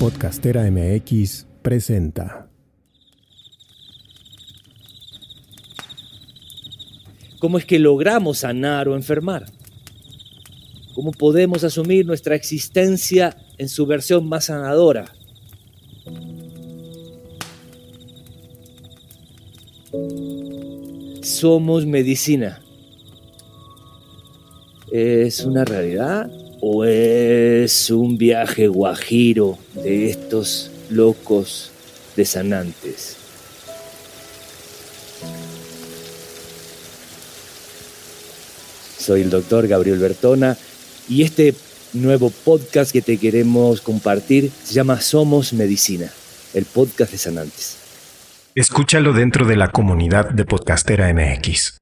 Podcastera MX presenta. ¿Cómo es que logramos sanar o enfermar? ¿Cómo podemos asumir nuestra existencia en su versión más sanadora? Somos medicina. ¿Es una realidad o es un viaje guajiro de estos locos desanantes? Soy el doctor Gabriel Bertona y este nuevo podcast que te queremos compartir se llama Somos Medicina, el podcast de sanantes. Escúchalo dentro de la comunidad de Podcastera MX.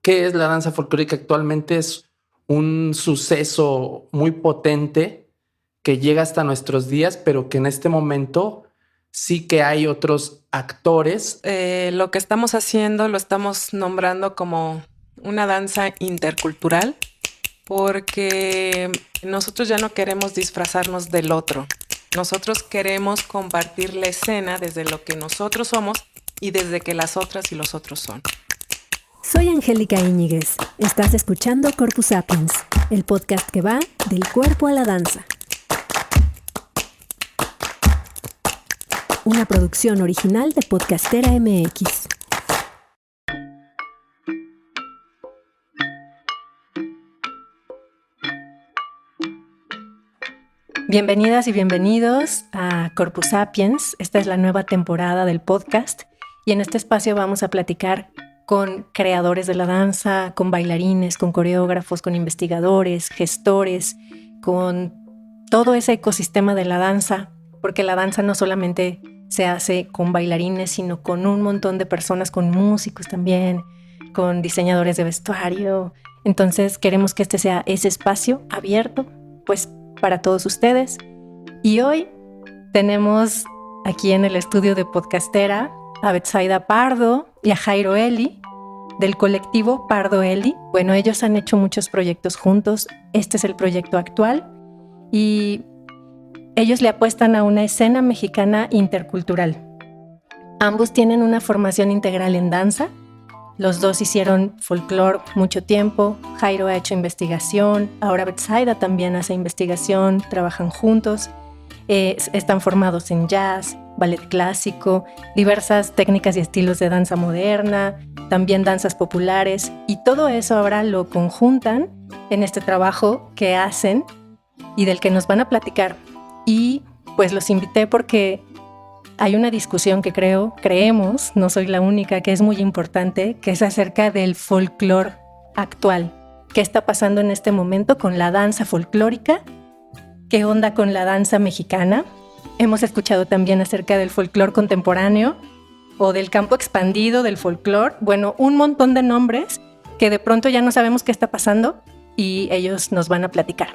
¿Qué es la danza folclórica actualmente? Es un suceso muy potente que llega hasta nuestros días, pero que en este momento sí que hay otros actores. Lo que estamos haciendo lo estamos nombrando como una danza intercultural, porque nosotros ya no queremos disfrazarnos del otro. Nosotros queremos compartir la escena desde lo que nosotros somos y desde que las otras y los otros son. Soy Angélica Íñiguez. Estás escuchando Corpus Sapiens, el podcast que va del cuerpo a la danza. Una producción original de Podcastera MX. Bienvenidas y bienvenidos a Corpus Sapiens. Esta es la nueva temporada del podcast y en este espacio vamos a platicar con creadores de la danza, con bailarines, con coreógrafos, con investigadores, gestores, con todo ese ecosistema de la danza, porque la danza no solamente se hace con bailarines, sino con un montón de personas, con músicos también, con diseñadores de vestuario. Entonces queremos que este sea ese espacio abierto, pues para todos ustedes. Y hoy tenemos aquí en el estudio de Podcastera a Betsaida Pardo y a Jairo Eli, del colectivo Pardo Eli. Bueno, ellos han hecho muchos proyectos juntos. Este es el proyecto actual y ellos le apuestan a una escena mexicana intercultural. Ambos tienen una formación integral en danza. Los dos hicieron folclore mucho tiempo. Jairo ha hecho investigación. Ahora Betsaida también hace investigación. Trabajan juntos. Están formados en jazz, ballet clásico, diversas técnicas y estilos de danza moderna, también danzas populares, y todo eso ahora lo conjuntan en este trabajo que hacen y del que nos van a platicar. Y pues los invité porque hay una discusión que creemos, no soy la única, que es muy importante, que es acerca del folclore actual. ¿Qué está pasando en este momento con la danza folclórica? ¿Qué onda con la danza mexicana? Hemos escuchado también acerca del folclore contemporáneo o del campo expandido del folclore. Bueno, un montón de nombres que de pronto ya no sabemos qué está pasando y ellos nos van a platicar.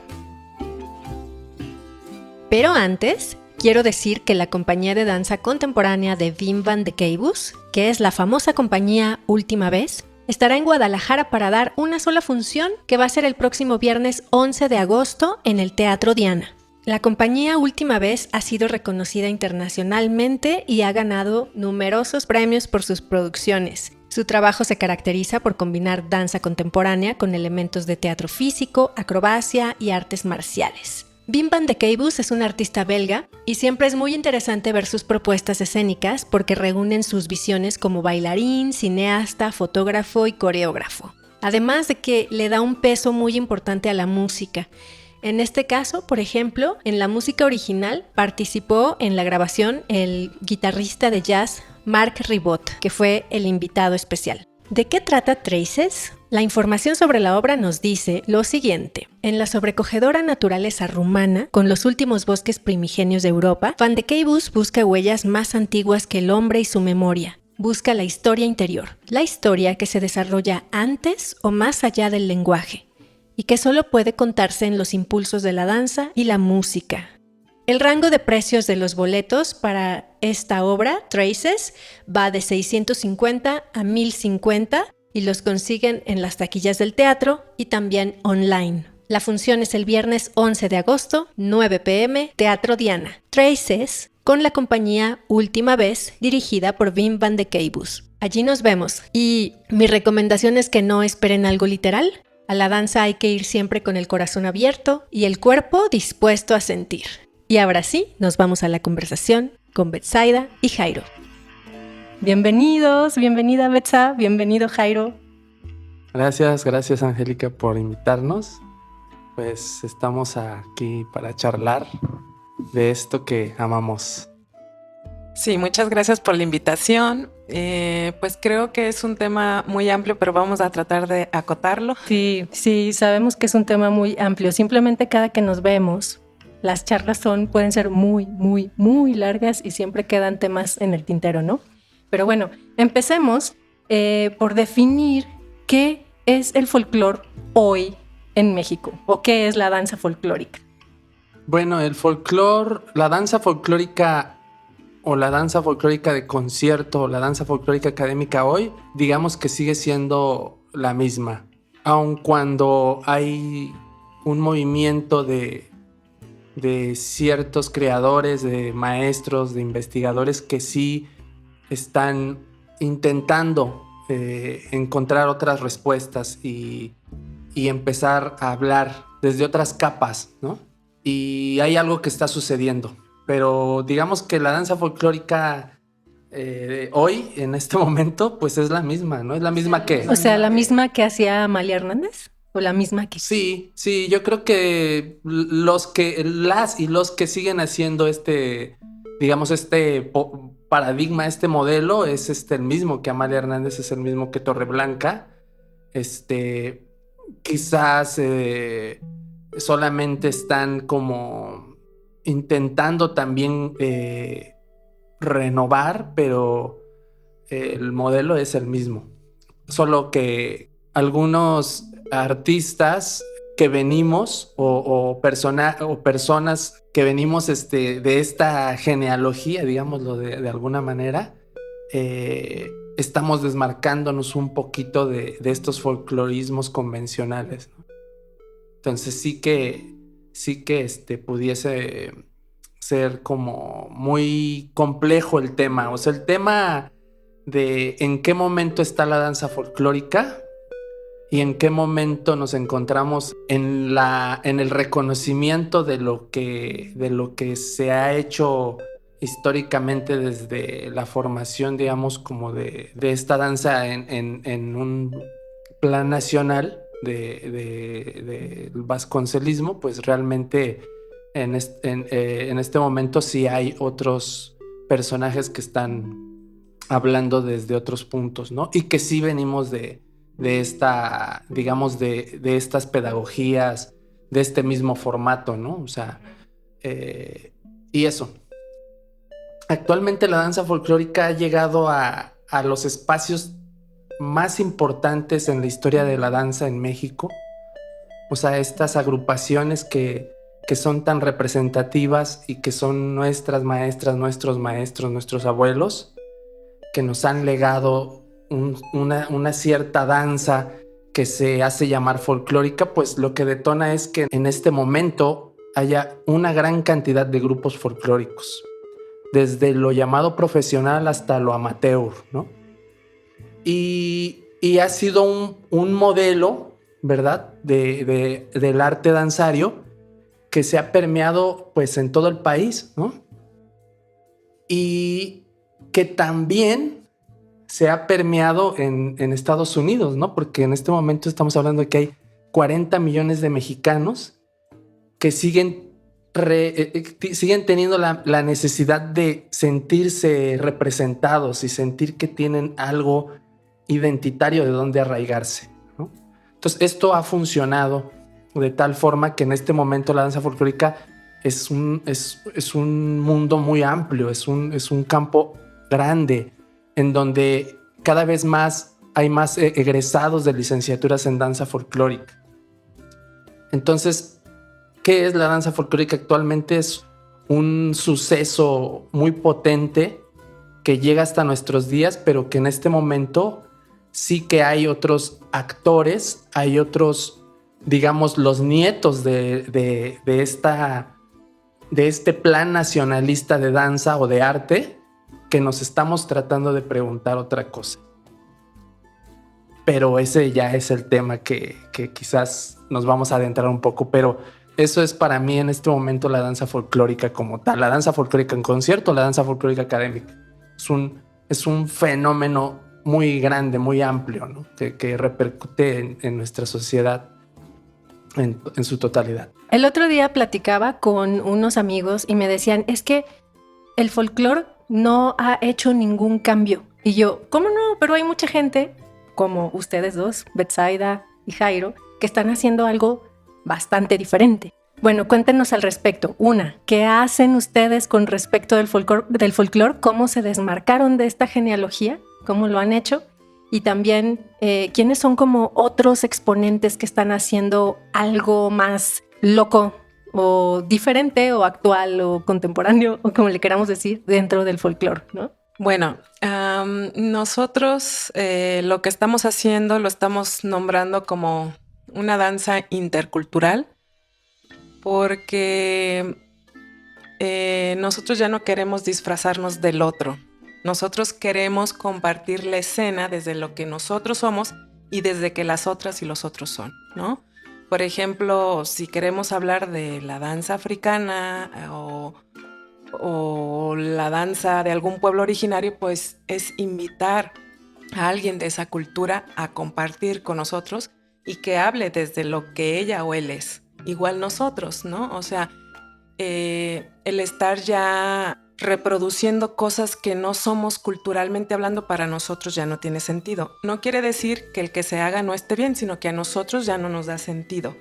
Pero antes, quiero decir que la compañía de danza contemporánea de Wim van de Keibus, que es la famosa compañía Última Vez, estará en Guadalajara para dar una sola función que va a ser el próximo viernes 11 de agosto en el Teatro Diana. La compañía Última Vez ha sido reconocida internacionalmente y ha ganado numerosos premios por sus producciones. Su trabajo se caracteriza por combinar danza contemporánea con elementos de teatro físico, acrobacia y artes marciales. Wim van de Keibus es un artista belga y siempre es muy interesante ver sus propuestas escénicas porque reúnen sus visiones como bailarín, cineasta, fotógrafo y coreógrafo. Además de que le da un peso muy importante a la música. En este caso, por ejemplo, en la música original participó en la grabación el guitarrista de jazz Marc Ribot, que fue el invitado especial. ¿De qué trata Traces? La información sobre la obra nos dice lo siguiente. En la sobrecogedora naturaleza rumana, con los últimos bosques primigenios de Europa, Van de Keibus busca huellas más antiguas que el hombre y su memoria. Busca la historia interior, la historia que se desarrolla antes o más allá del lenguaje, y que solo puede contarse en los impulsos de la danza y la música. El rango de precios de los boletos para esta obra, Traces, va de 650 a 1050 y los consiguen en las taquillas del teatro y también online. La función es el viernes 11 de agosto, 9 p.m., Teatro Diana. Traces, con la compañía Última Vez, dirigida por Wim van de Keibus. Allí nos vemos. Y mi recomendación es que no esperen algo literal. A la danza hay que ir siempre con el corazón abierto y el cuerpo dispuesto a sentir. Y ahora sí, nos vamos a la conversación con Betsaida y Jairo. Bienvenidos, bienvenida Betsa, bienvenido Jairo. Gracias Angélica por invitarnos. Pues estamos aquí para charlar de esto que amamos. Sí, muchas gracias por la invitación. Pues creo que es un tema muy amplio, pero vamos a tratar de acotarlo. Sí, sabemos que es un tema muy amplio. Simplemente cada que nos vemos, las charlas pueden ser muy, muy, muy largas y siempre quedan temas en el tintero, ¿no? Pero bueno, empecemos por definir qué es el folclore hoy en México o qué es la danza folclórica. Bueno, el folclore, la danza folclórica o la danza folclórica de concierto o la danza folclórica académica hoy, digamos que sigue siendo la misma, aun cuando hay un movimiento de ciertos creadores, de maestros, de investigadores que sí están intentando encontrar otras respuestas y empezar a hablar desde otras capas, ¿no? Y hay algo que está sucediendo, pero digamos que la danza folclórica hoy, en este momento, pues es la misma, ¿no? Es la misma que... O sea, la misma que hacía Amalia Hernández. ¿O la misma que? Sí, yo creo que los que siguen haciendo digamos, paradigma, este modelo, es el mismo que Amalia Hernández, es el mismo que Torreblanca. Quizás solamente están como intentando también renovar, pero el modelo es el mismo. Solo que algunos artistas que venimos o personas que venimos de esta genealogía, digámoslo de alguna manera, estamos desmarcándonos un poquito de estos folclorismos convencionales, ¿no? Entonces sí que pudiese ser como muy complejo el tema. O sea, el tema de en qué momento está la danza folclórica y en qué momento nos encontramos en el reconocimiento de lo que se ha hecho históricamente desde la formación, digamos, como de esta danza en un plan nacional del vasconcelismo. Pues realmente en este momento sí hay otros personajes que están hablando desde otros puntos, ¿no? Y que sí venimos de esta, digamos, de estas pedagogías, de este mismo formato, ¿no? O sea, y eso. Actualmente la danza folclórica ha llegado a los espacios más importantes en la historia de la danza en México. O sea, estas agrupaciones que son tan representativas y que son nuestras maestras, nuestros maestros, nuestros abuelos, que nos han legado una cierta danza que se hace llamar folclórica, pues lo que detona es que en este momento haya una gran cantidad de grupos folclóricos, desde lo llamado profesional hasta lo amateur, ¿no? Y ha sido un modelo, ¿verdad?, del arte danzario que se ha permeado pues en todo el país, ¿no? Y que también se ha permeado en Estados Unidos, ¿no? Porque en este momento estamos hablando de que hay 40 millones de mexicanos que siguen teniendo la necesidad de sentirse representados y sentir que tienen algo identitario de donde arraigarse, ¿no? Entonces, esto ha funcionado de tal forma que en este momento la danza folclórica es un mundo muy amplio, es un campo grande en donde cada vez más hay más egresados de licenciaturas en danza folclórica. Entonces, ¿qué es la danza folclórica actualmente? Es un suceso muy potente que llega hasta nuestros días, pero que en este momento sí que hay otros actores, hay otros, digamos, los nietos de este plan nacionalista de danza o de arte, que nos estamos tratando de preguntar otra cosa. Pero ese ya es el tema que quizás nos vamos a adentrar un poco, pero eso es para mí en este momento la danza folclórica como tal, la danza folclórica en concierto, la danza folclórica académica. Es un fenómeno muy grande, muy amplio, ¿no? que repercute en nuestra sociedad en su totalidad. El otro día platicaba con unos amigos y me decían, es que el folclore no ha hecho ningún cambio. Y yo, ¿cómo no? Pero hay mucha gente, como ustedes dos, Betsaida y Jairo, que están haciendo algo bastante diferente. Bueno, cuéntenos al respecto. Una, ¿qué hacen ustedes con respecto del folclore? ¿Cómo se desmarcaron de esta genealogía? ¿Cómo lo han hecho? Y también, ¿quiénes son como otros exponentes que están haciendo algo más loco o diferente o actual o contemporáneo o como le queramos decir dentro del folclore, ¿no? Bueno, nosotros lo que estamos haciendo lo estamos nombrando como una danza intercultural porque nosotros ya no queremos disfrazarnos del otro. Nosotros queremos compartir la escena desde lo que nosotros somos y desde que las otras y los otros son, ¿no? Por ejemplo, si queremos hablar de la danza africana o la danza de algún pueblo originario, pues es invitar a alguien de esa cultura a compartir con nosotros y que hable desde lo que ella o él es. Igual nosotros, ¿no? O sea, el estar ya reproduciendo cosas que no somos culturalmente hablando para nosotros ya no tiene sentido. No quiere decir que el que se haga no esté bien, sino que a nosotros ya no nos da sentido.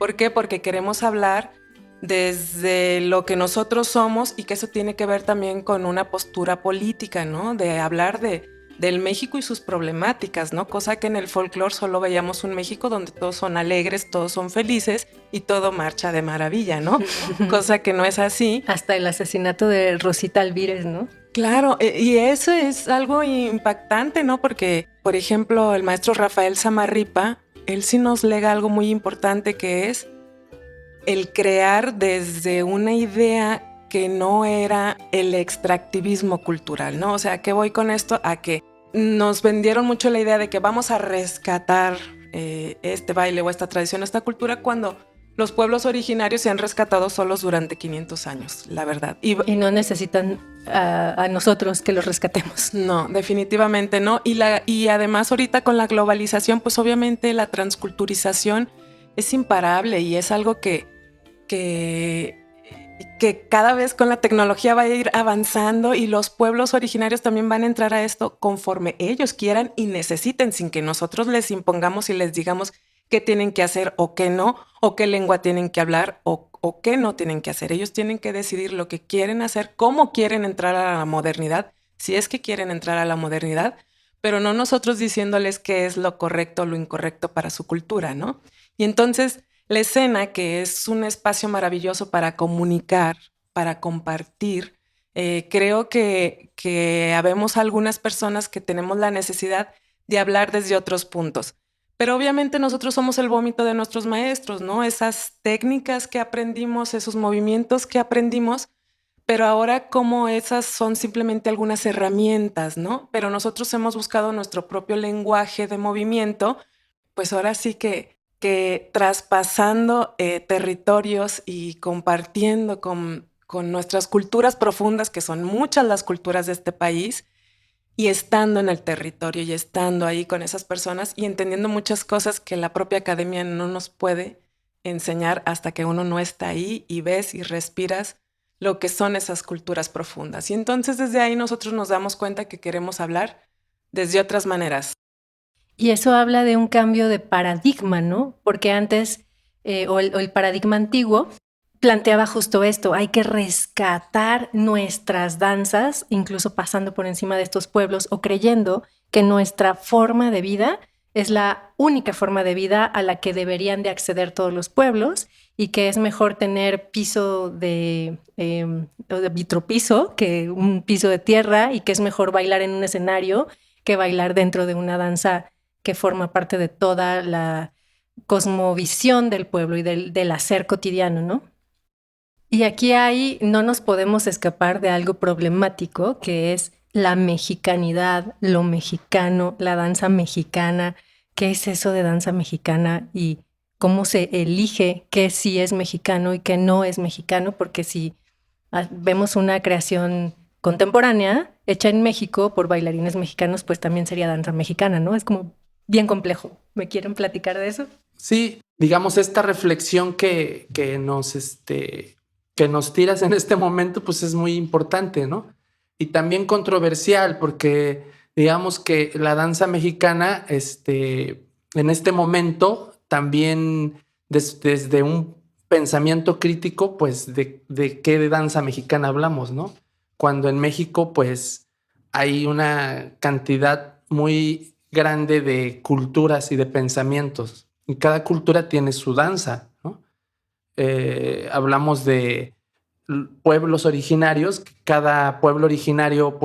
¿Por qué? Porque queremos hablar desde lo que nosotros somos y que eso tiene que ver también con una postura política, ¿no? De hablar del México y sus problemáticas, ¿no? Cosa que en el folclore solo veíamos un México donde todos son alegres, todos son felices y todo marcha de maravilla, ¿no? Cosa que no es así. Hasta el asesinato de Rosita Alvírez, ¿no? Claro, y eso es algo impactante, ¿no? Porque, por ejemplo, el maestro Rafael Samarripa, él sí nos lega algo muy importante que es el crear desde una idea que no era el extractivismo cultural, ¿no? O sea, ¿qué voy con esto? A que nos vendieron mucho la idea de que vamos a rescatar este baile o esta tradición, esta cultura, cuando los pueblos originarios se han rescatado solos durante 500 años, la verdad. Y no necesitan a nosotros que los rescatemos. No, definitivamente no. Y además ahorita con la globalización, pues obviamente la transculturización es imparable y es algo que cada vez con la tecnología va a ir avanzando y los pueblos originarios también van a entrar a esto conforme ellos quieran y necesiten, sin que nosotros les impongamos y les digamos qué tienen que hacer o qué no, o qué lengua tienen que hablar o qué no tienen que hacer. Ellos tienen que decidir lo que quieren hacer, cómo quieren entrar a la modernidad, si es que quieren entrar a la modernidad, pero no nosotros diciéndoles qué es lo correcto o lo incorrecto para su cultura, ¿no? Y entonces la escena, que es un espacio maravilloso para comunicar, para compartir, creo que habemos algunas personas que tenemos la necesidad de hablar desde otros puntos. Pero obviamente nosotros somos el vómito de nuestros maestros, ¿no? Esas técnicas que aprendimos, esos movimientos que aprendimos, pero ahora como esas son simplemente algunas herramientas, ¿no? Pero nosotros hemos buscado nuestro propio lenguaje de movimiento, pues ahora sí que traspasando territorios y compartiendo con nuestras culturas profundas, que son muchas las culturas de este país, y estando en el territorio y estando ahí con esas personas y entendiendo muchas cosas que la propia academia no nos puede enseñar hasta que uno no está ahí y ves y respiras lo que son esas culturas profundas. Y entonces desde ahí nosotros nos damos cuenta que queremos hablar desde otras maneras. Y eso habla de un cambio de paradigma, ¿no? Porque antes, o el paradigma antiguo, planteaba justo esto: hay que rescatar nuestras danzas, incluso pasando por encima de estos pueblos o creyendo que nuestra forma de vida es la única forma de vida a la que deberían de acceder todos los pueblos, y que es mejor tener piso de vitropiso que un piso de tierra, y que es mejor bailar en un escenario que bailar dentro de una danza que forma parte de toda la cosmovisión del pueblo y del hacer cotidiano, ¿no? Y aquí no nos podemos escapar de algo problemático, que es la mexicanidad, lo mexicano, la danza mexicana. ¿Qué es eso de danza mexicana y cómo se elige qué sí es mexicano y qué no es mexicano? Porque si vemos una creación contemporánea hecha en México por bailarines mexicanos, pues también sería danza mexicana, ¿no? Es como bien complejo. ¿Me quieren platicar de eso? Sí, digamos, esta reflexión que nos tiras en este momento, pues es muy importante, ¿no? Y también controversial, porque digamos que la danza mexicana, en este momento, también desde un pensamiento crítico, pues de qué danza mexicana hablamos, ¿no? Cuando en México, pues hay una cantidad muy grande de culturas y de pensamientos, y cada cultura tiene su danza, ¿no? Hablamos de pueblos originarios. Cada pueblo originario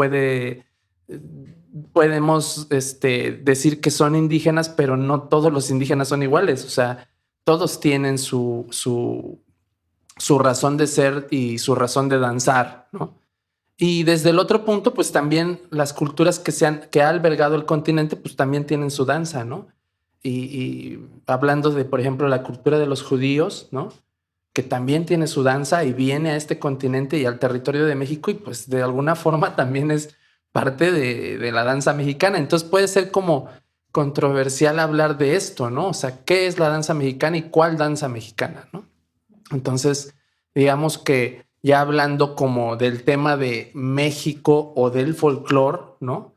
podemos decir que son indígenas, pero no todos los indígenas son iguales. O sea, todos tienen su razón de ser y su razón de danzar, ¿no? Y desde el otro punto, pues también las culturas que ha albergado el continente, pues también tienen su danza, ¿no? Y hablando de, por ejemplo, la cultura de los judíos, ¿no? Que también tiene su danza y viene a este continente y al territorio de México, y pues de alguna forma también es parte de la danza mexicana. Entonces puede ser como controversial hablar de esto, ¿no? O sea, ¿qué es la danza mexicana y cuál danza mexicana, ¿no? Entonces, digamos que ya hablando como del tema de México o del folclore, ¿no?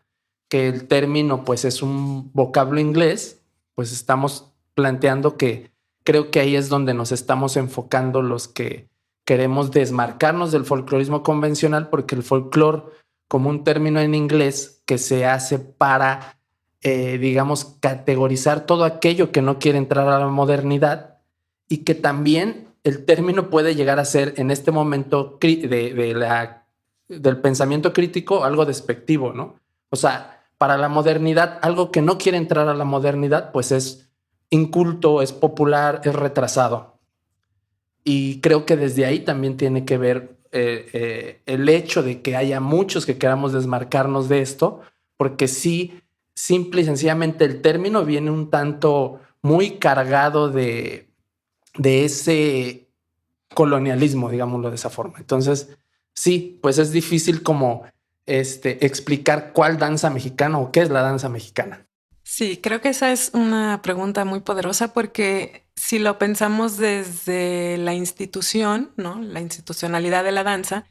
Que el término pues es un vocablo inglés, pues estamos planteando que creo que ahí es donde nos estamos enfocando los que queremos desmarcarnos del folclorismo convencional, porque el folclore, como un término en inglés que se hace para, digamos, categorizar todo aquello que no quiere entrar a la modernidad, y que también el término puede llegar a ser en este momento del pensamiento crítico algo despectivo, ¿no? O sea, para la modernidad, algo que no quiere entrar a la modernidad, pues es inculto, es popular, es retrasado. Y creo que desde ahí también tiene que ver el hecho de que haya muchos que queramos desmarcarnos de esto, porque sí, simple y sencillamente el término viene un tanto muy cargado de ese colonialismo, digámoslo de esa forma. Entonces, sí, pues es difícil como explicar cuál danza mexicana o qué es la danza mexicana. Sí, creo que esa es una pregunta muy poderosa, porque si lo pensamos desde la institución, ¿no? La institucionalidad de la danza,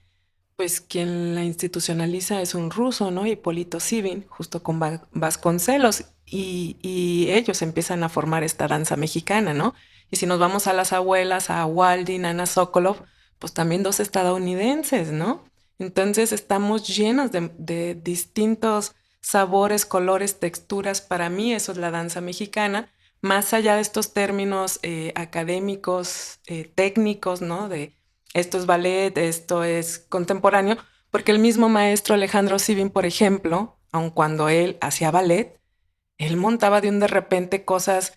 pues quien la institucionaliza es un ruso, ¿no? Hipólito Zivin, justo con Vasconcelos, y ellos empiezan a formar esta danza mexicana, ¿no? Y si nos vamos a las abuelas, a Walding, a Ana Sokoloff, pues también dos estadounidenses, ¿no? Entonces estamos llenos de distintos sabores, colores, texturas. Para mí eso es la danza mexicana, más allá de estos términos académicos, técnicos, ¿no? De esto es ballet, esto es contemporáneo, porque el mismo maestro Alejandro Zivin, por ejemplo, aun cuando él hacía ballet, él montaba de repente cosas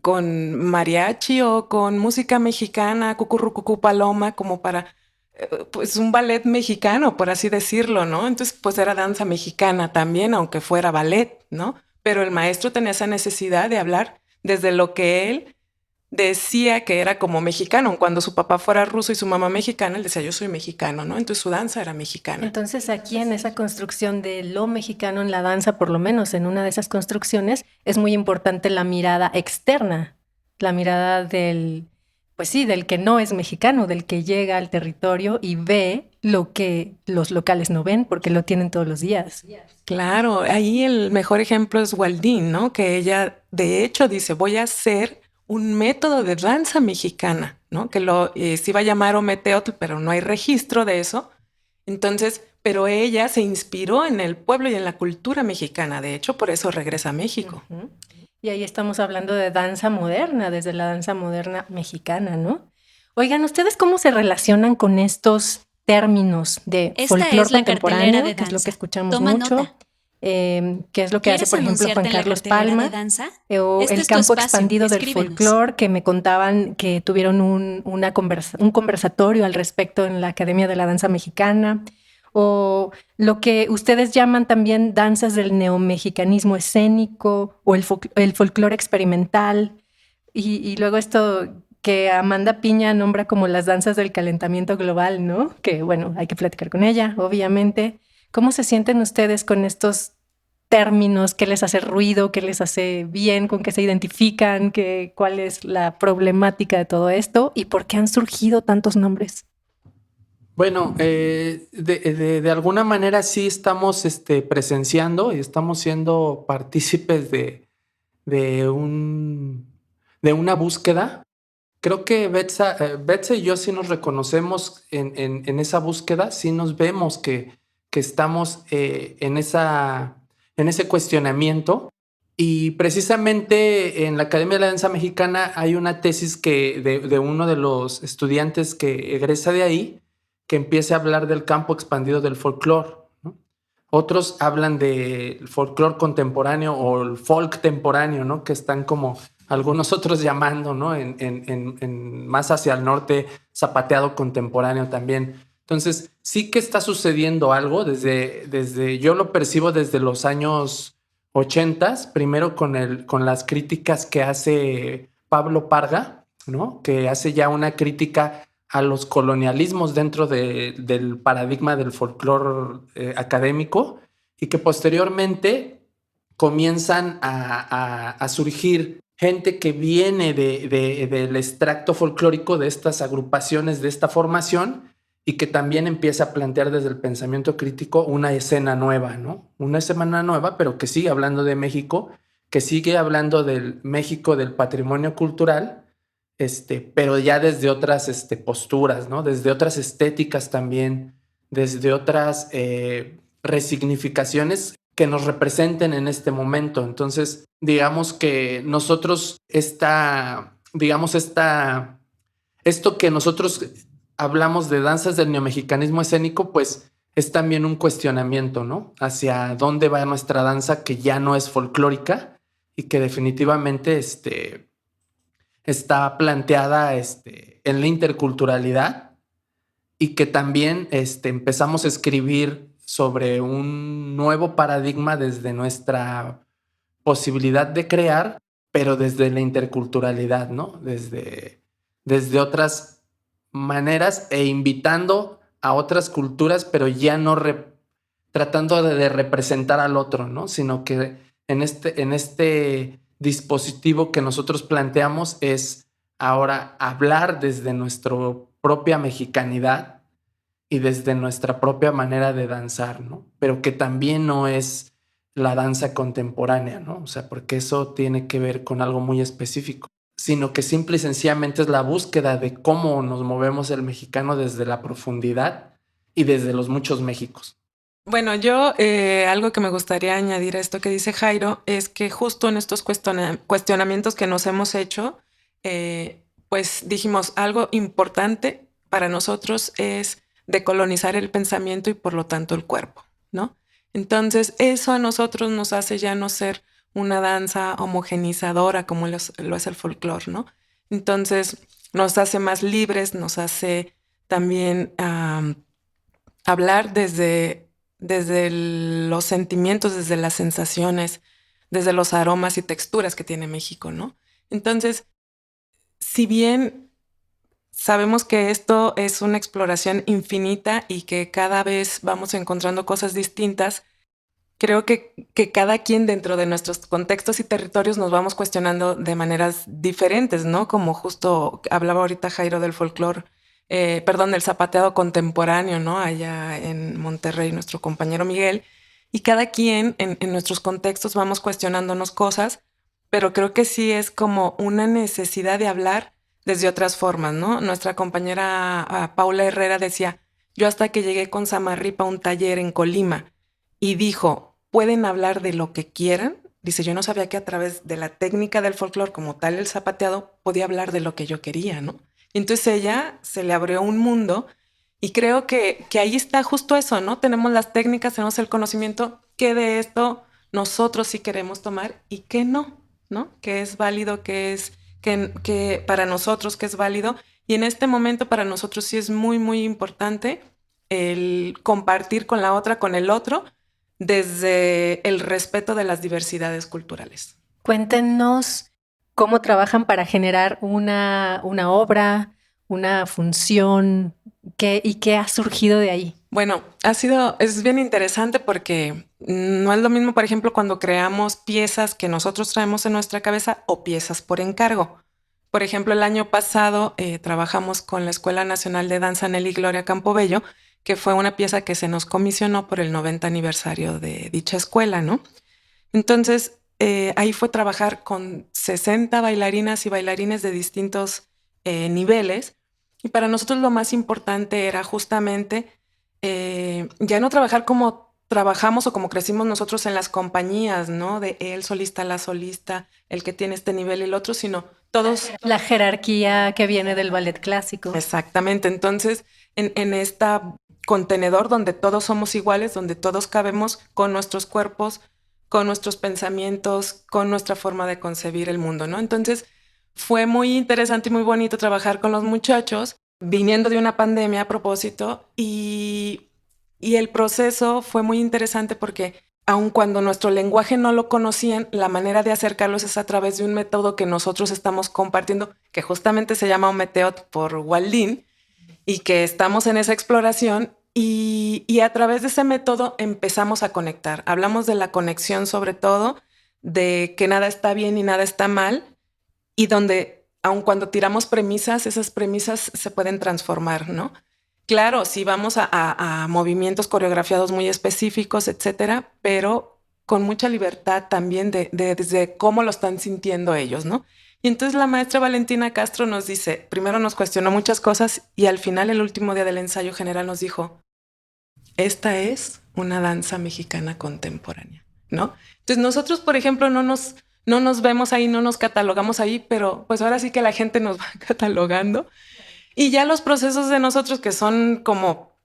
con mariachi o con música mexicana, cucurrucucú paloma, como para pues un ballet mexicano, por así decirlo, ¿no? Entonces, pues era danza mexicana también, aunque fuera ballet, ¿no? Pero el maestro tenía esa necesidad de hablar desde lo que él decía que era como mexicano. Cuando su papá fuera ruso y su mamá mexicana, él decía, yo soy mexicano, ¿no? Entonces su danza era mexicana. Entonces aquí en esa construcción de lo mexicano en la danza, por lo menos en una de esas construcciones, es muy importante la mirada externa la mirada del, pues sí, del que no es mexicano, del que llega al territorio y ve lo que los locales no ven porque lo tienen todos los días. Claro, ahí el mejor ejemplo es Waldín, ¿no? Que ella de hecho dice, voy a hacer un método de danza mexicana, ¿no? Que se iba a llamar Ometeotl, pero no hay registro de eso. Entonces, pero ella se inspiró en el pueblo y en la cultura mexicana. De hecho, por eso regresa a México. Uh-huh. Y ahí estamos hablando de danza moderna, desde la danza moderna mexicana, ¿no? Oigan, ¿ustedes cómo se relacionan con estos términos de folclore contemporáneo, que es lo que escuchamos mucho? Que es lo que hace, por ejemplo, Juan Carlos Palma, o el campo expandido del folclore, que me contaban que tuvieron un conversatorio al respecto en la Academia de la Danza Mexicana, o lo que ustedes llaman también danzas del neomexicanismo escénico, o el folclore experimental, y luego esto que Amanda Piña nombra como las danzas del calentamiento global, ¿no? Que bueno, hay que platicar con ella, obviamente. ¿Cómo se sienten ustedes con estos términos? ¿Qué les hace ruido? ¿Qué les hace bien? ¿Con qué se identifican? ¿Cuál es la problemática de todo esto? ¿Y por qué han surgido tantos nombres? Bueno, de alguna manera sí estamos presenciando y estamos siendo partícipes de una búsqueda. Creo que Betsa y yo sí nos reconocemos en esa búsqueda, sí nos vemos que estamos en ese cuestionamiento. Y precisamente en la Academia de la Danza Mexicana hay una tesis de uno de los estudiantes que egresa de ahí, que empieza a hablar del campo expandido del folclore, ¿no? Otros hablan del folclore contemporáneo o el folk temporáneo, ¿no? Que están como algunos otros llamando, ¿no? En más hacia el norte, zapateado contemporáneo también. Entonces, sí que está sucediendo algo yo lo percibo desde los años 80, primero con las críticas que hace Pablo Parga, ¿no? Que hace ya una crítica a los colonialismos dentro del paradigma del folclore académico, y que posteriormente comienzan a surgir gente que viene del extracto folclórico de estas agrupaciones, de esta formación, y que también empieza a plantear desde el pensamiento crítico una escena nueva, ¿no? Una escena nueva, pero que sigue hablando de México, que sigue hablando del México del patrimonio cultural, pero ya desde otras posturas, ¿no? Desde otras estéticas también, desde otras resignificaciones que nos representen en este momento. Entonces, digamos que nosotros esto que nosotros hablamos de danzas del neomexicanismo escénico, pues es también un cuestionamiento, ¿no? Hacia dónde va nuestra danza, que ya no es folclórica y que definitivamente está planteada en la interculturalidad, y que también empezamos a escribir sobre un nuevo paradigma desde nuestra posibilidad de crear, pero desde la interculturalidad, ¿no? Desde otras maneras, e invitando a otras culturas, pero ya no tratando de representar al otro, ¿no? Sino que en este dispositivo que nosotros planteamos es ahora hablar desde nuestra propia mexicanidad y desde nuestra propia manera de danzar, ¿no? Pero que también no es la danza contemporánea, ¿no? O sea, porque eso tiene que ver con algo muy específico, sino que simple y sencillamente es la búsqueda de cómo nos movemos el mexicano desde la profundidad y desde los muchos Méxicos. Bueno, yo algo que me gustaría añadir a esto que dice Jairo es que justo en estos cuestionamientos que nos hemos hecho, pues dijimos algo importante para nosotros es decolonizar el pensamiento y por lo tanto el cuerpo, ¿no? Entonces eso a nosotros nos hace ya no ser una danza homogenizadora como lo es el folclore, ¿no? Entonces nos hace más libres, nos hace también hablar desde los sentimientos, desde las sensaciones, desde los aromas y texturas que tiene México, ¿no? Entonces, si bien sabemos que esto es una exploración infinita y que cada vez vamos encontrando cosas distintas, Creo que cada quien dentro de nuestros contextos y territorios nos vamos cuestionando de maneras diferentes, ¿no? Como justo hablaba ahorita Jairo del folclore, del zapateado contemporáneo, ¿no? Allá en Monterrey, nuestro compañero Miguel. Y cada quien en nuestros contextos vamos cuestionándonos cosas, pero creo que sí es como una necesidad de hablar desde otras formas, ¿no? Nuestra compañera Paula Herrera decía, yo hasta que llegué con Samarripa a un taller en Colima y dijo, pueden hablar de lo que quieran. Dice, yo no sabía que a través de la técnica del folclore como tal, el zapateado, podía hablar de lo que yo quería, ¿no? Y entonces ella se le abrió un mundo y creo que ahí está justo eso, ¿no? Tenemos las técnicas, tenemos el conocimiento, que de esto nosotros sí queremos tomar y que no, ¿no? Que es válido, que para nosotros que es válido. Y en este momento para nosotros sí es muy, muy importante el compartir con la otra, con el otro, desde el respeto de las diversidades culturales. Cuéntenos cómo trabajan para generar una obra, una función, y qué ha surgido de ahí. Bueno, es bien interesante porque no es lo mismo, por ejemplo, cuando creamos piezas que nosotros traemos en nuestra cabeza o piezas por encargo. Por ejemplo, el año pasado trabajamos con la Escuela Nacional de Danza Nelly Gloria Campobello, que fue una pieza que se nos comisionó por el 90 aniversario de dicha escuela, ¿no? Entonces, ahí fue trabajar con 60 bailarinas y bailarines de distintos niveles. Y para nosotros lo más importante era justamente ya no trabajar como trabajamos o como crecimos nosotros en las compañías, ¿no? De el solista, la solista, el que tiene este nivel y el otro, sino todos. La jerarquía que viene del ballet clásico. Exactamente. Entonces, en esta contenedor donde todos somos iguales, donde todos cabemos con nuestros cuerpos, con nuestros pensamientos, con nuestra forma de concebir el mundo, ¿no? Entonces, fue muy interesante y muy bonito trabajar con los muchachos, viniendo de una pandemia a propósito, y el proceso fue muy interesante porque aun cuando nuestro lenguaje no lo conocían, la manera de acercarlos es a través de un método que nosotros estamos compartiendo, que justamente se llama Ometeot por Waldin, y que estamos en esa exploración y a través de ese método empezamos a conectar. Hablamos de la conexión sobre todo, de que nada está bien y nada está mal, y donde aun cuando tiramos premisas, esas premisas se pueden transformar, ¿no? Claro, sí vamos a movimientos coreografiados muy específicos, etcétera, pero con mucha libertad también desde cómo lo están sintiendo ellos, ¿no? Y entonces la maestra Valentina Castro nos dice, primero nos cuestionó muchas cosas y al final, el último día del ensayo general, nos dijo, esta es una danza mexicana contemporánea, ¿no? Entonces nosotros, por ejemplo, no nos vemos ahí, no nos catalogamos ahí, pero pues ahora sí que la gente nos va catalogando. Y ya los procesos de nosotros, que son como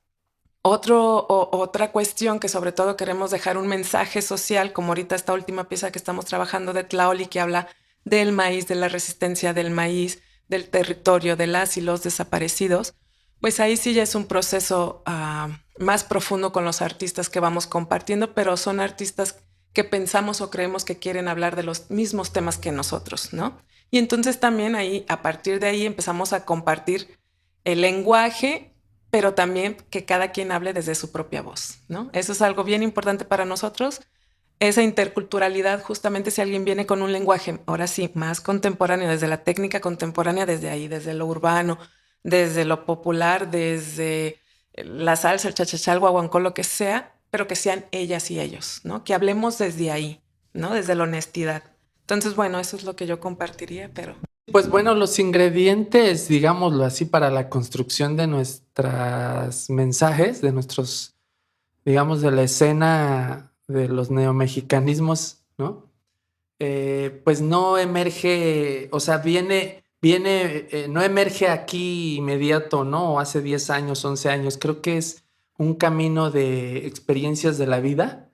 otra cuestión, que sobre todo queremos dejar un mensaje social, como ahorita esta última pieza que estamos trabajando de Tlaoli, que habla del maíz, de la resistencia del maíz, del territorio, de las y los desaparecidos, pues ahí sí ya es un proceso más profundo con los artistas que vamos compartiendo, pero son artistas que pensamos o creemos que quieren hablar de los mismos temas que nosotros, ¿no? Y entonces también ahí, a partir de ahí, empezamos a compartir el lenguaje, pero también que cada quien hable desde su propia voz, ¿no? Eso es algo bien importante para nosotros. Esa interculturalidad, justamente si alguien viene con un lenguaje, ahora sí, más contemporáneo, desde la técnica contemporánea, desde ahí, desde lo urbano, desde lo popular, desde la salsa, el cha-cha-cha, el guaguancó, lo que sea, pero que sean ellas y ellos, ¿no? Que hablemos desde ahí, ¿no? Desde la honestidad. Entonces, bueno, eso es lo que yo compartiría, pero... Pues bueno, los ingredientes, digámoslo así, para la construcción de nuestros mensajes, de nuestros, digamos, de la escena de los neomexicanismos, ¿no? Pues no emerge, o sea, no emerge aquí inmediato, ¿no? O hace 10 años, 11 años. Creo que es un camino de experiencias de la vida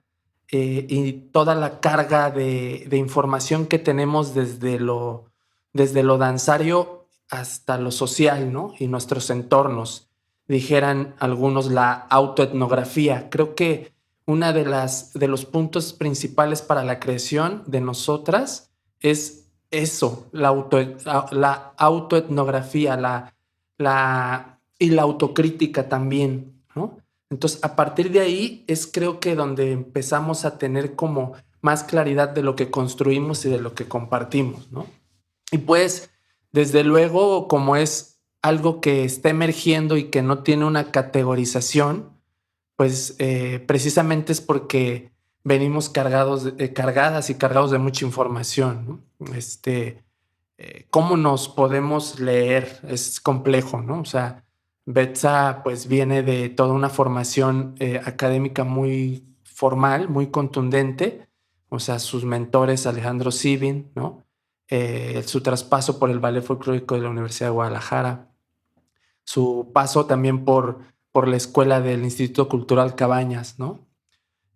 y toda la carga de información que tenemos desde lo danzario hasta lo social, ¿no? Y nuestros entornos. Dijeran algunos la autoetnografía. Creo que una de los puntos principales para la creación de nosotras es eso, la autoetnografía, y la autocrítica también, ¿no? Entonces, a partir de ahí es creo que donde empezamos a tener como más claridad de lo que construimos y de lo que compartimos, ¿no? Y pues, desde luego, como es algo que está emergiendo y que no tiene una categorización, pues precisamente es porque venimos cargadas y cargados de mucha información, ¿no? ¿Cómo nos podemos leer? Es complejo, ¿no? O sea, Betsa pues viene de toda una formación académica muy formal, muy contundente. O sea, sus mentores, Alejandro Sibin, ¿no? Su traspaso por el Ballet Folclórico de la Universidad de Guadalajara, su paso también por la escuela del Instituto Cultural Cabañas, ¿no?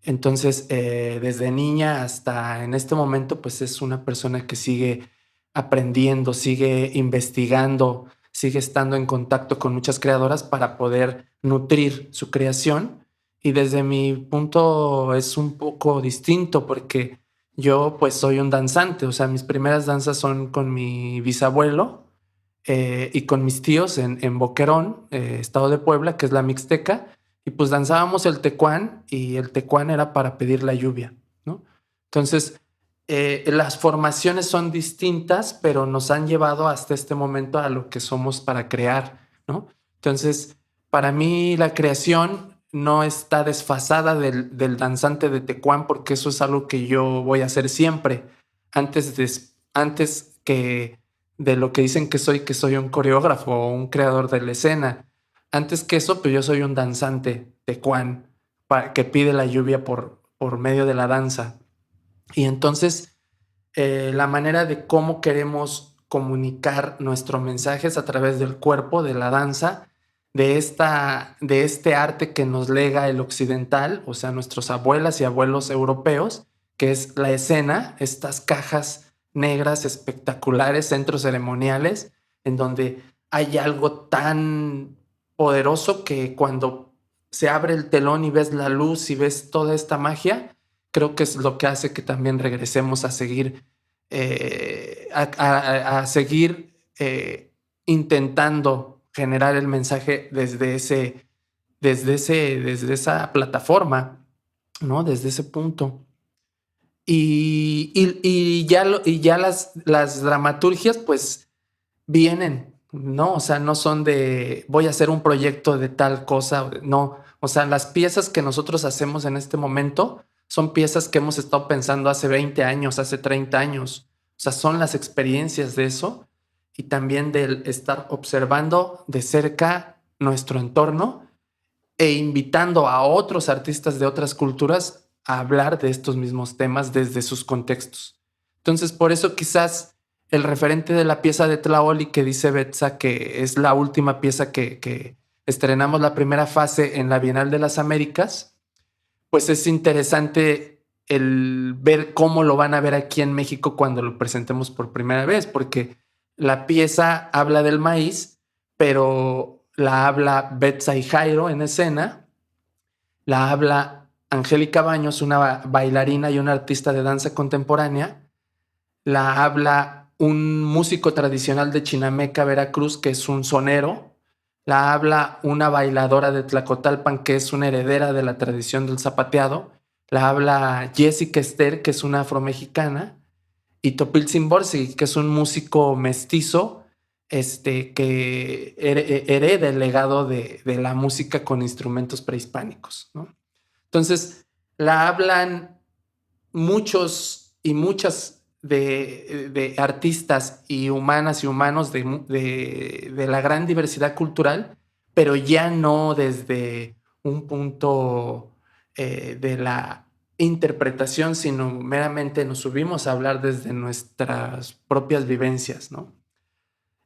Entonces, desde niña hasta en este momento, pues es una persona que sigue aprendiendo, sigue investigando, sigue estando en contacto con muchas creadoras para poder nutrir su creación. Y desde mi punto es un poco distinto porque yo pues soy un danzante, o sea, mis primeras danzas son con mi bisabuelo y con mis tíos en Boquerón, estado de Puebla, que es la Mixteca, y pues danzábamos el tecuán y el tecuán era para pedir la lluvia, ¿no? Entonces, las formaciones son distintas, pero nos han llevado hasta este momento a lo que somos para crear, ¿no? Entonces, para mí la creación no está desfasada del danzante de tecuán porque eso es algo que yo voy a hacer siempre. Antes que de lo que dicen que soy un coreógrafo o un creador de la escena. Antes que eso, pues yo soy un danzante tecuán que pide la lluvia por medio de la danza. Y entonces la manera de cómo queremos comunicar nuestro mensaje es a través del cuerpo, de la danza, de este arte que nos lega el occidental, o sea, nuestros abuelas y abuelos europeos, que es la escena, estas cajas negras espectaculares, centros ceremoniales, en donde hay algo tan poderoso que cuando se abre el telón y ves la luz y ves toda esta magia, creo que es lo que hace que también regresemos a seguir, a seguir intentando generar el mensaje desde esa plataforma, ¿no? Desde ese punto. Y ya las dramaturgias pues vienen, ¿no? O sea, no son de voy a hacer un proyecto de tal cosa, no. O sea, las piezas que nosotros hacemos en este momento son piezas que hemos estado pensando hace 20 años, hace 30 años. O sea, son las experiencias de eso y también del estar observando de cerca nuestro entorno e invitando a otros artistas de otras culturas a hablar de estos mismos temas desde sus contextos. Entonces, por eso quizás el referente de la pieza de Tlaoli que dice Betsa, que es la última pieza que estrenamos la primera fase en la Bienal de las Américas, pues es interesante el ver cómo lo van a ver aquí en México cuando lo presentemos por primera vez, porque la pieza habla del maíz, pero la habla Betsa y Jairo en escena, la habla Angélica Baños, una bailarina y una artista de danza contemporánea, la habla un músico tradicional de Chinameca, Veracruz, que es un sonero, la habla una bailadora de Tlacotalpan, que es una heredera de la tradición del zapateado, la habla Jessica Esther, que es una afromexicana, y Topiltzin Borsi, que es un músico mestizo que hereda el legado de la música con instrumentos prehispánicos, ¿no? Entonces, la hablan muchos y muchas de artistas y humanas y humanos de la gran diversidad cultural, pero ya no desde un punto de la interpretación, sino meramente nos subimos a hablar desde nuestras propias vivencias, ¿no?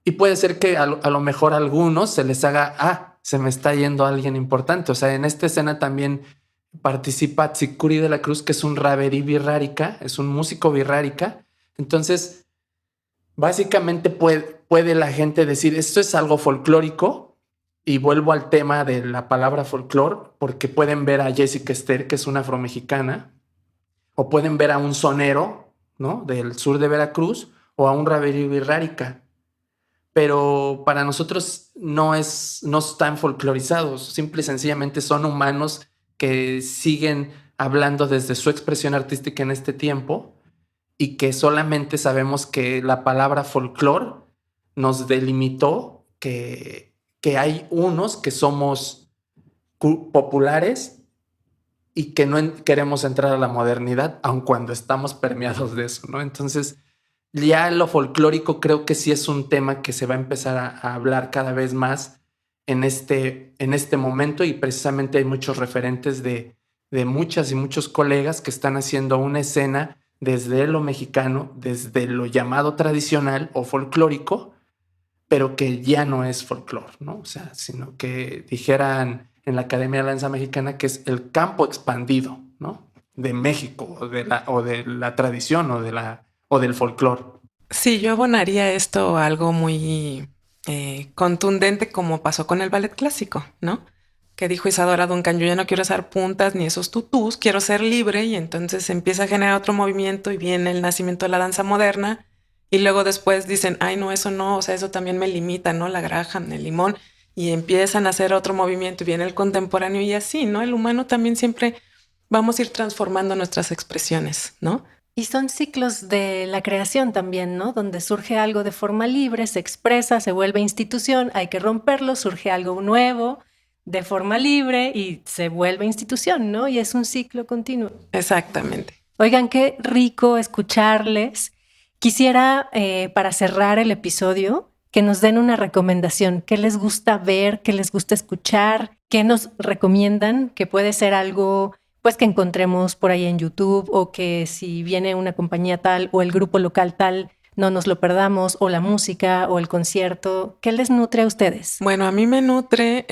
Y puede ser que a lo mejor a algunos se les haga, se me está yendo alguien importante. O sea, en esta escena también participa Tsikuri de la Cruz, que es un raberí birrárica, es un músico birrárica. Entonces, básicamente puede la gente decir, esto es algo folclórico, y vuelvo al tema de la palabra folclor, porque pueden ver a Jessica Esther, que es una afromexicana, o pueden ver a un sonero, ¿no?, del sur de Veracruz, o a un raberí birrárica. pero para nosotros no están folclorizados, simple y sencillamente son humanos que siguen hablando desde su expresión artística en este tiempo y que solamente sabemos que la palabra folclor nos delimitó que hay unos que somos populares y que no queremos entrar a la modernidad, aun cuando estamos permeados de eso, ¿no? Entonces, ya lo folclórico creo que sí es un tema que se va a empezar a hablar cada vez más en este momento, y precisamente hay muchos referentes de muchas y muchos colegas que están haciendo una escena desde lo mexicano, desde lo llamado tradicional o folclórico, pero que ya no es folclore, ¿no? O sea, sino que dijeran en la Academia de la Danza Mexicana que es el campo expandido, ¿no? De México o de la tradición o del folclore. Sí, yo abonaría esto a algo muy contundente, como pasó con el ballet clásico, ¿no? Que dijo Isadora Duncan: yo ya no quiero usar puntas ni esos tutús, quiero ser libre, y entonces empieza a generar otro movimiento y viene el nacimiento de la danza moderna, y luego después dicen, ay no, eso no, o sea, eso también me limita, ¿no? La Graham, el limón, y empiezan a hacer otro movimiento y viene el contemporáneo, y así, ¿no? El humano también siempre vamos a ir transformando nuestras expresiones, ¿no? Y son ciclos de la creación también, ¿no? Donde surge algo de forma libre, se expresa, se vuelve institución, hay que romperlo, surge algo nuevo de forma libre y se vuelve institución, ¿no? Y es un ciclo continuo. Exactamente. Oigan, qué rico escucharles. Quisiera, para cerrar el episodio, que nos den una recomendación. ¿Qué les gusta ver? ¿Qué les gusta escuchar? ¿Qué nos recomiendan? Que puede ser algo, pues, que encontremos por ahí en YouTube, o que si viene una compañía tal o el grupo local tal, no nos lo perdamos, o la música o el concierto. ¿Qué les nutre a ustedes? Bueno, a mí me nutre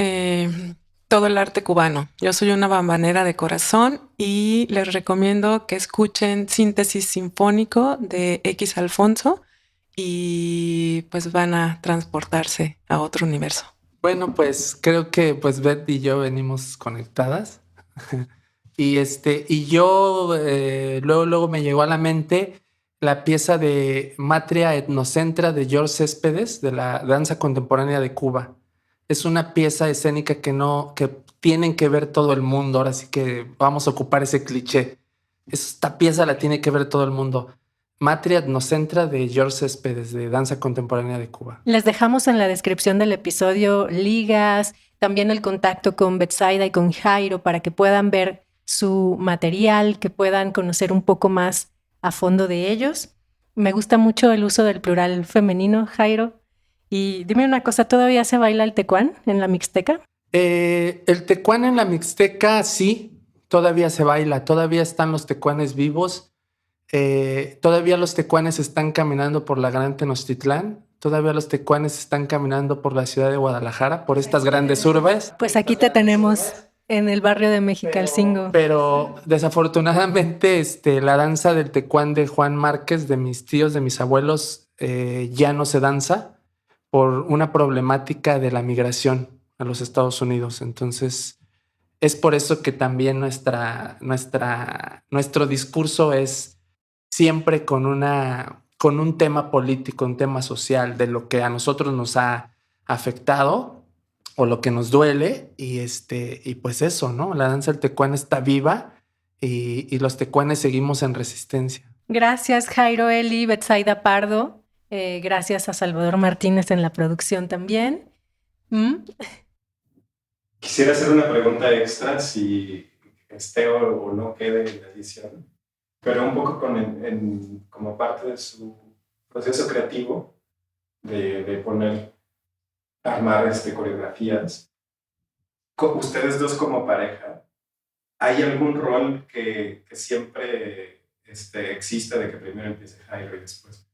todo el arte cubano. Yo soy una bambanera de corazón y les recomiendo que escuchen Síntesis Sinfónico de X Alfonso y pues van a transportarse a otro universo. Bueno, pues creo que pues Beth y yo venimos conectadas. y yo luego me llegó a la mente la pieza de Matria Etnocentra de George Céspedes, de la danza contemporánea de Cuba. Es una pieza escénica que tienen que ver todo el mundo. Ahora sí que vamos a ocupar ese cliché. Esta pieza la tiene que ver todo el mundo. Matria Etnocentra de George Céspedes, de danza contemporánea de Cuba. Les dejamos en la descripción del episodio ligas, también el contacto con Betsaida y con Jairo para que puedan ver su material, que puedan conocer un poco más a fondo de ellos. Me gusta mucho el uso del plural femenino, Jairo. Y dime una cosa, ¿todavía se baila el tecuán en la Mixteca? El tecuán en la Mixteca sí, todavía se baila, todavía están los tecuanes vivos, todavía los tecuanes están caminando por la Gran Tenochtitlán, todavía los tecuanes están caminando por la ciudad de Guadalajara, por estas grandes urbes. Pues aquí te tenemos en el barrio de Mexicalcingo. Pero desafortunadamente la danza del tecuán de Juan Márquez, de mis tíos, de mis abuelos, ya no se danza por una problemática de la migración a los Estados Unidos. Entonces, es por eso que también nuestro discurso es siempre con un tema político, un tema social, de lo que a nosotros nos ha afectado o lo que nos duele. Y pues eso, ¿no? La danza del tecuán está viva y los tecuanes seguimos en resistencia. Gracias, Jairo, Eli, Betsaida Pardo. Gracias a Salvador Martínez en la producción también. Quisiera hacer una pregunta extra, si esté o no quede en la edición, pero un poco como parte de su proceso creativo de armar coreografías. Ustedes dos como pareja, ¿hay algún rol que siempre exista, de que primero empiece Jairo y después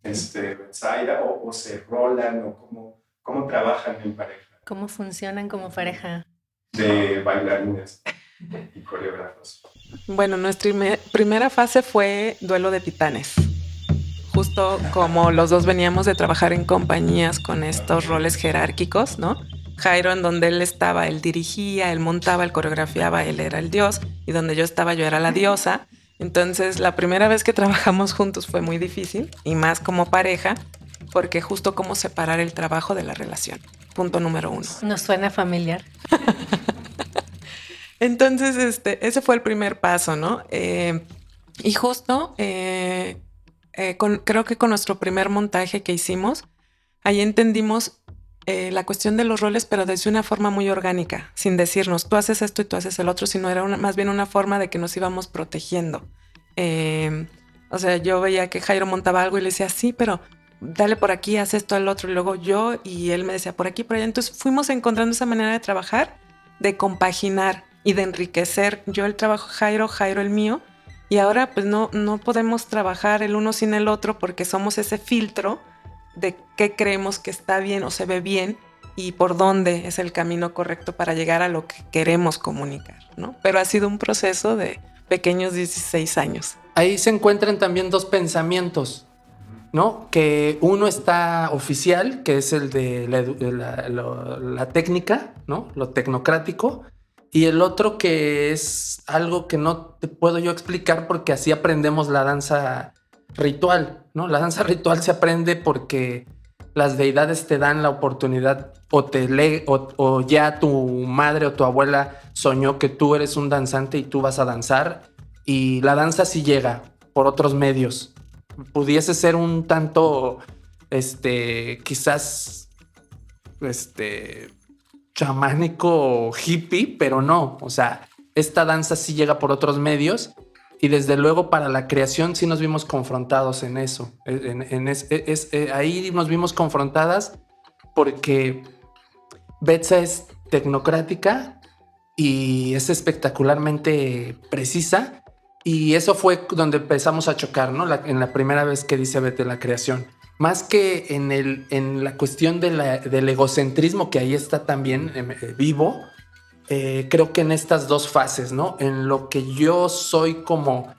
Betsaida, o se rolan, o cómo trabajan en pareja? ¿Cómo funcionan como pareja? De bailarines y coreógrafos. Bueno, nuestra primera fase fue Duelo de Titanes. Justo como los dos veníamos de trabajar en compañías con estos roles jerárquicos, ¿no? Jairo, en donde él estaba, él dirigía, él montaba, él coreografiaba, él era el dios, y donde yo estaba, yo era la diosa. Entonces, la primera vez que trabajamos juntos fue muy difícil, y más como pareja. porque justo cómo separar el trabajo de la relación. Punto número 1. Nos suena familiar. Entonces, ese fue el primer paso, ¿no? Y justo creo que con nuestro primer montaje que hicimos, ahí entendimos la cuestión de los roles, pero desde una forma muy orgánica, sin decirnos, tú haces esto y tú haces el otro, sino era más bien una forma de que nos íbamos protegiendo. O sea, yo veía que Jairo montaba algo y le decía, sí, pero dale por aquí, haz esto al otro, y luego yo, y él me decía por aquí, por allá. Entonces fuimos encontrando esa manera de trabajar, de compaginar y de enriquecer. Yo el trabajo Jairo el mío, y ahora pues no podemos trabajar el uno sin el otro porque somos ese filtro de qué creemos que está bien o se ve bien y por dónde es el camino correcto para llegar a lo que queremos comunicar, ¿no? Pero ha sido un proceso de pequeños 16 años. Ahí se encuentran también dos pensamientos, ¿no? Que uno está oficial, que es el de la técnica, ¿no? Lo tecnocrático, y el otro que es algo que no te puedo yo explicar porque así aprendemos la danza ritual, ¿no? La danza ritual se aprende porque las deidades te dan la oportunidad o ya tu madre o tu abuela soñó que tú eres un danzante y tú vas a danzar, y la danza sí llega por otros medios. Pudiese ser un tanto, quizás, chamánico o hippie, pero no. O sea, esta danza sí llega por otros medios y desde luego para la creación sí nos vimos confrontados en eso. Ahí nos vimos confrontadas porque Betsa es tecnocrática y es espectacularmente precisa. Y eso fue donde empezamos a chocar, ¿no? En la primera vez que dice Betty la creación. Más que en la cuestión del egocentrismo, que ahí está también vivo, creo que en estas dos fases, ¿no? En lo que yo soy como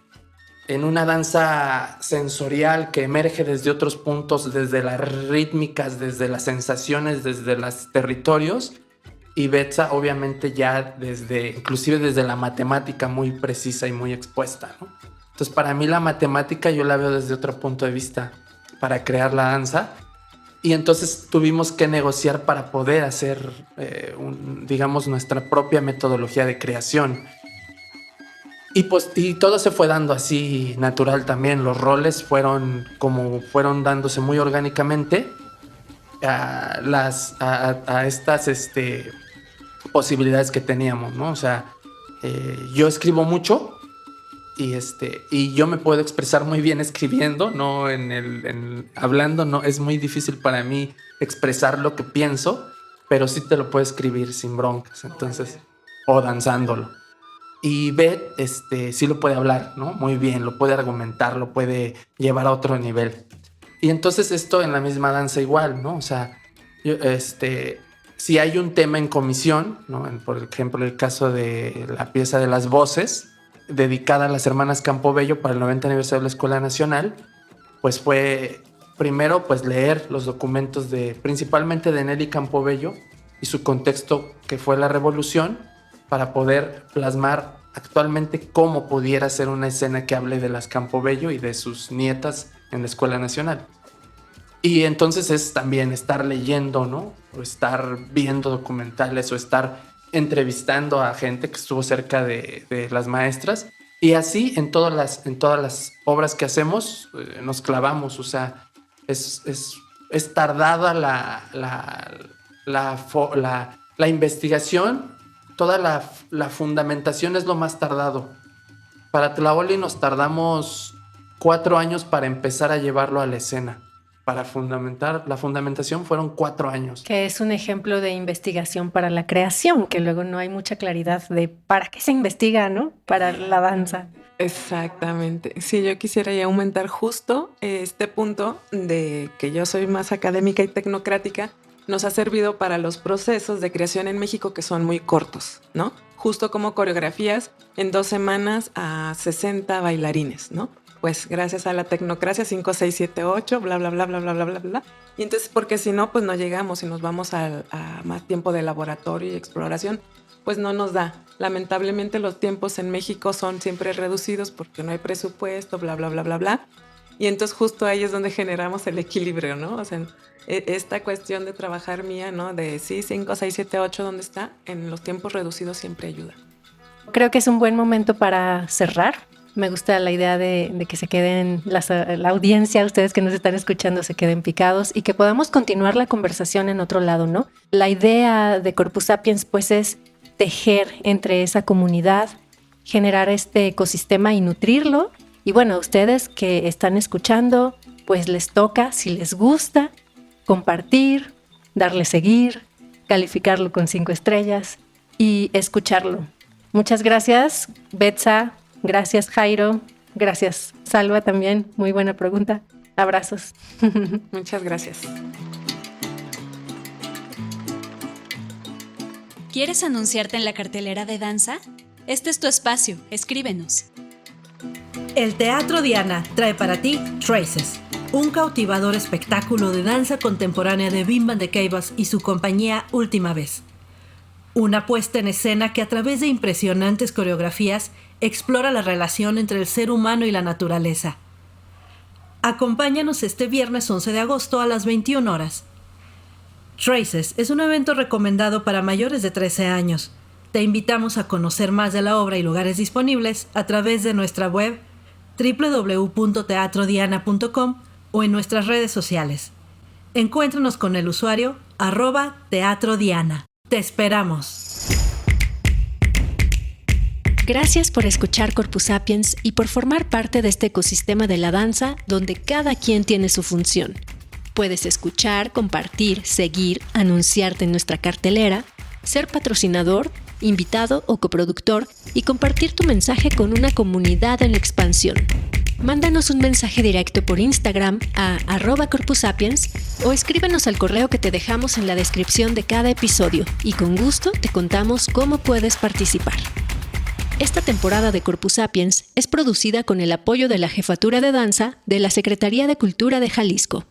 en una danza sensorial que emerge desde otros puntos, desde las rítmicas, desde las sensaciones, desde los territorios. Y Betsa obviamente ya inclusive desde la matemática muy precisa y muy expuesta, ¿no? Entonces para mí la matemática yo la veo desde otro punto de vista para crear la danza, y entonces tuvimos que negociar para poder hacer digamos nuestra propia metodología de creación, y todo se fue dando así natural también. Los roles fueron dándose muy orgánicamente a estas posibilidades que teníamos, ¿no? O sea, yo escribo mucho y yo me puedo expresar muy bien escribiendo, no hablando. No es muy difícil para mí expresar lo que pienso, pero sí te lo puedo escribir sin broncas, entonces, o danzándolo. Y Beth sí lo puede hablar, ¿no? Muy bien, lo puede argumentar, lo puede llevar a otro nivel. Y entonces esto en la misma danza igual, ¿no? O sea, si hay un tema en comisión, ¿no? Por ejemplo, el caso de la pieza de las voces, dedicada a las hermanas Campobello para el 90 aniversario de la Escuela Nacional, pues fue primero pues leer los documentos principalmente de Nelly Campobello y su contexto, que fue la revolución, para poder plasmar actualmente cómo pudiera ser una escena que hable de las Campobello y de sus nietas en la Escuela Nacional. Y entonces es también estar leyendo, ¿no? O estar viendo documentales o estar entrevistando a gente que estuvo cerca de las maestras. Y así en todas las obras que hacemos nos clavamos. O sea, es tardada la investigación. Toda la fundamentación es lo más tardado. Para Tlaoli nos tardamos 4 años para empezar a llevarlo a la escena. Para fundamentar, la fundamentación fueron 4 años. Que es un ejemplo de investigación para la creación, que luego no hay mucha claridad de para qué se investiga, ¿no? Para la danza. Exactamente. Sí, yo quisiera ya aumentar justo este punto de que yo soy más académica y tecnocrática. Nos ha servido para los procesos de creación en México que son muy cortos, ¿no? Justo como coreografías en 2 semanas a 60 bailarines, ¿no? Pues gracias a la tecnocracia, 5, 6, 7, 8, bla, bla, bla, bla, bla, bla, bla, bla. Y entonces, porque si no, pues no llegamos y nos vamos a más tiempo de laboratorio y exploración, pues no nos da. Lamentablemente los tiempos en México son siempre reducidos porque no hay presupuesto, bla, bla, bla, bla, bla. Y entonces justo ahí es donde generamos el equilibrio, ¿no? O sea, esta cuestión de trabajar mía, ¿no? De 5, 6, 7, 8, ¿dónde está? En los tiempos reducidos siempre ayuda. Creo que es un buen momento para cerrar. Me gusta la idea de que se queden la audiencia, ustedes que nos están escuchando, se queden picados y que podamos continuar la conversación en otro lado, ¿no? La idea de Corpus Sapiens, pues, es tejer entre esa comunidad, generar este ecosistema y nutrirlo. Y bueno, a ustedes que están escuchando, pues les toca, si les gusta, compartir, darle seguir, calificarlo con 5 estrellas y escucharlo. Muchas gracias, Betsa. Gracias, Jairo. Gracias, Salva, también. Muy buena pregunta. Abrazos. Muchas gracias. ¿Quieres anunciarte en la cartelera de danza? Este es tu espacio. Escríbenos. El Teatro Diana trae para ti Traces, un cautivador espectáculo de danza contemporánea de Wim van de Keibus y su compañía Última Vez. Una puesta en escena que a través de impresionantes coreografías explora la relación entre el ser humano y la naturaleza. Acompáñanos este viernes 11 de agosto a las 21 horas. Traces es un evento recomendado para mayores de 13 años. Te invitamos a conocer más de la obra y lugares disponibles a través de nuestra web www.teatrodiana.com o en nuestras redes sociales. Encuéntranos con el usuario @teatrodiana. ¡Te esperamos! Gracias por escuchar Corpus Sapiens y por formar parte de este ecosistema de la danza donde cada quien tiene su función. Puedes escuchar, compartir, seguir, anunciarte en nuestra cartelera, ser patrocinador, invitado o coproductor y compartir tu mensaje con una comunidad en expansión. Mándanos un mensaje directo por Instagram a @corpusapiens o escríbenos al correo que te dejamos en la descripción de cada episodio y con gusto te contamos cómo puedes participar. Esta temporada de Corpus Sapiens es producida con el apoyo de la Jefatura de Danza de la Secretaría de Cultura de Jalisco.